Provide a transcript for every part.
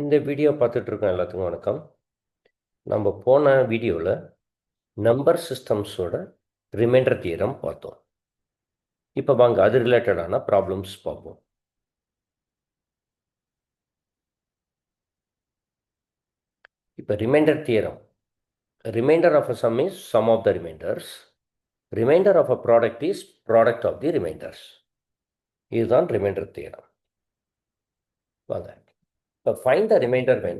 இந்த வீடியோ பார்த்துட்டு இருக்க எல்லாத்துக்கும் வணக்கம். நம்ம போன வீடியோவில் நம்பர் சிஸ்டம்ஸோட ரிமைண்டர் தியரம் பார்த்தோம். இப்போ வாங்க அது ரிலேட்டடான ப்ராப்ளம்ஸ் பார்ப்போம். இப்போ remainder theorem, remainder of a sum is sum of the remainders, remainder of a product is product of the remainders. இதுதான் ரிமைண்டர் தியரம். வாங்க இப்போ find the remainder when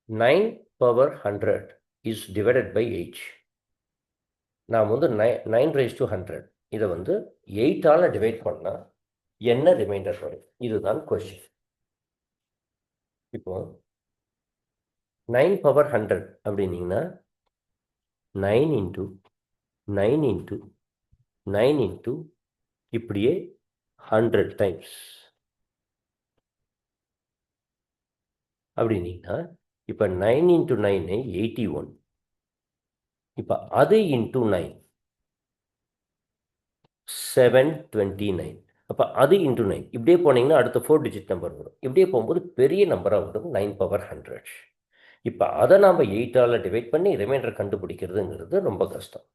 9 power 100 is divided by 8. நாம் வந்து 9 raised to 100 இதை வந்து 8ஆல் divide பண்ணால் என்ன reminder வரும்? இதுதான் கொஸ்டின். இப்போ 9 பவர் 100 அப்படின்னீங்கன்னா 9 இன்ட்டு 9 இன்ட்டு 9 இன்ட்டு இப்படியே 100 டைம்ஸ் அப்படின்னீங்கன்னா இப்போ 9 இன்ட்டு 9 81. இப்போ அது இன்ட்டு 9 729. அப்போ அது இன்ட்டு 9 இப்படியே போனீங்கன்னா அடுத்த 4 டிஜிட் நம்பர் வரும். இப்படியே போகும்போது பெரிய நம்பராக வரும் 9 பவர் 100. இப்போ அதை நாம் 8ஆல் டிவைட் பண்ணி ரிமைண்டர் கண்டுபிடிக்கிறதுங்கிறது ரொம்ப கஷ்டம்.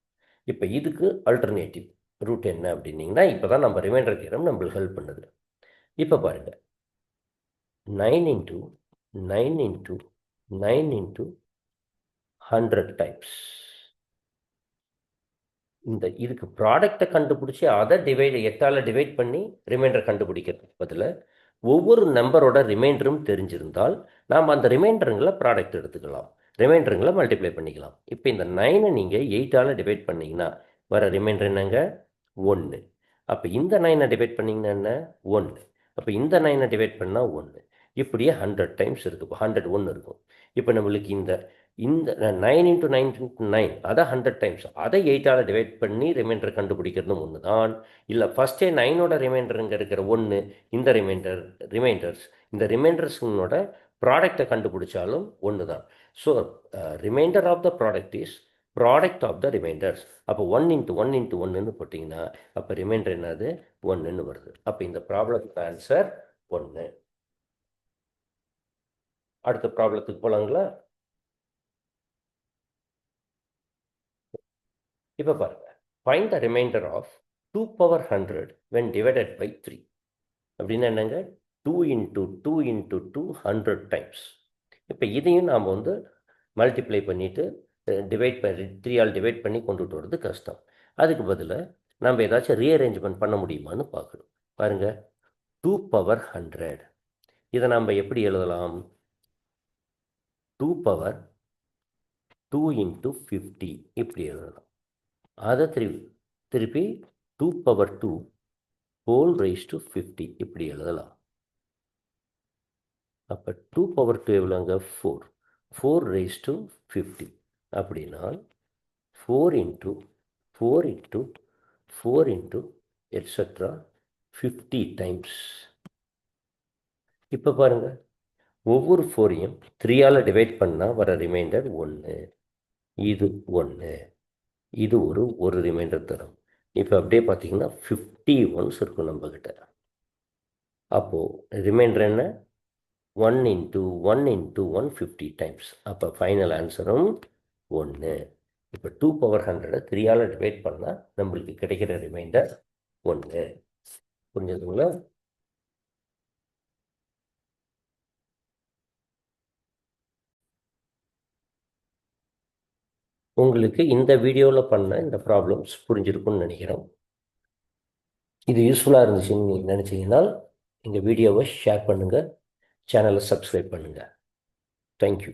இப்போ இதுக்கு அல்டர்னேட்டிவ் ரூட் என்ன அப்படின்னீங்கன்னா இப்போ தான் நம்ம ரிமைண்டர் தியரம் நம்மளுக்கு ஹெல்ப் பண்ணுது. இப்போ பாருங்கள், 9 இன்ட்டு 9 இன்ட்டு 9 இன்ட்டு 100 டைம்ஸ். இதுக்கு ப்ராடக்டை கண்டுபிடிச்சி அதை 8ஆல் டிவைட் பண்ணி ரிமைண்டர் கண்டுபிடிக்கிறதுக்கு பதிலாக ஒவ்வொரு நம்பரோட ரிமைண்டரும் தெரிஞ்சிருந்தால் நாம் அந்த ரிமைண்டருங்களை ப்ராடக்ட் எடுத்துக்கலாம், ரிமைண்டருங்களை மல்டிப்ளை பண்ணிக்கலாம். இப்போ இந்த 9 நீங்கள் 8ஆல் டிவைட் பண்ணிங்கன்னா வர ரிமைண்டர் என்னங்க? 1. அப்போ இந்த 9 டிவைட் பண்ணிங்கன்னா என்ன? 1. அப்போ இந்த 9 டிவைட் பண்ணால் 1. இப்படியே 100 டைம்ஸ் இருக்குது. 101 இருக்கும். இப்போ நம்மளுக்கு இந்த 9 இன்ட்டு 9 இன்ட்டு 9 அதை 100 டைம்ஸ், அதை 8ஆல் டிவைட் பண்ணி ரிமைண்டர் கண்டுபிடிக்கிறதும் ஒன்று தான். இல்லை ஃபஸ்ட்டே 9ஓட ரிமைண்டருங்க இருக்கிற 1 இந்த ரிமைண்டர்ஸ் இந்த ரிமைண்டர்ஸுங்களோட ப்ராடக்டை கண்டுபிடிச்சாலும் ஒன்று தான். So remainder of the product is product of the remainders. அப்போ 1 இன்ட்டு 1 இன்ட்டு 1ன்னு போட்டிங்கன்னா அப்போ ரிமைண்டர் என்னது? 1ன்னு வருது. அப்போ இந்த ப்ராப்ளத்துக்கு ஆன்சர் 1. அடுத்த ப்ராப்ளத்துக்கு போகலாங்களா? இப்போ பாருங்க, find the remainder of 2 power 100 when divided by 3. அப்படின்னா என்னங்க? 2 இன்ட்டு 2 இன்ட்டு 2 100 டைம்ஸ். இப்போ இதையும் நாம் வந்து மல்டிப்ளை பண்ணிவிட்டு டிவைட் பண்ணி 3ஆல் டிவைட் பண்ணி கொண்டுட்டு வரது கஷ்டம். அதுக்கு பதிலாக நம்ம ஏதாச்சும் ரீஅரேஞ்ச்மெண்ட் பண்ண முடியுமான்னு பார்க்கணும். பாருங்கள், 2 பவர் 100 இதை நம்ம எப்படி எழுதலாம்? 2 பவர் 2 இன்ட்டு 50 இப்படி எழுதலாம். அதை திருப்பி 2 பவர் 2 ஹோல் ரைஸ் டு 50 இப்படி எழுதலாம். அப்போ 2 பவர் 2 எவ்வளோங்க? 4 ரைஸ் டு 50 அப்படின்னா 4 into 4 into 4 into et cetera 50 times. இப்போ பாருங்கள், ஒவ்வொரு 4ஐயும் 3ஆல் டிவைட் பண்ணால் வர ரிமைண்டர் 1. இது 1. இது ஒரு ரிமைண்டர் தரும். இப்போ அப்படியே பார்த்தீங்கன்னா 50 ஒன்ஸ் இருக்கும் நம்மக்கிட்ட. அப்போது ரிமைண்டர் என்ன? 1 இன்ட்டு 1 இன்ட்டு 150 டைம்ஸ். அப்போ ஃபைனல் ஆன்சரும் 1. இப்போ 2 பவர் 100 3ஆல் டிவைட் பண்ணால் நம்மளுக்கு கிடைக்கிற ரிமைண்டர் 1. புரிஞ்சதுங்களா? உங்களுக்கு இந்த வீடியோவில் பண்ண இந்த ப்ராப்ளம்ஸ் புரிஞ்சிருக்குன்னு நினைக்கிறோம். இது யூஸ்ஃபுல்லாக இருந்துச்சுன்னு நீங்கள் நினச்சிங்கன்னா எங்கள் வீடியோவை ஷேர் பண்ணுங்கள், சேனலை சப்ஸ்கிரைப் பண்ணுங்கள். தேங்க்யூ.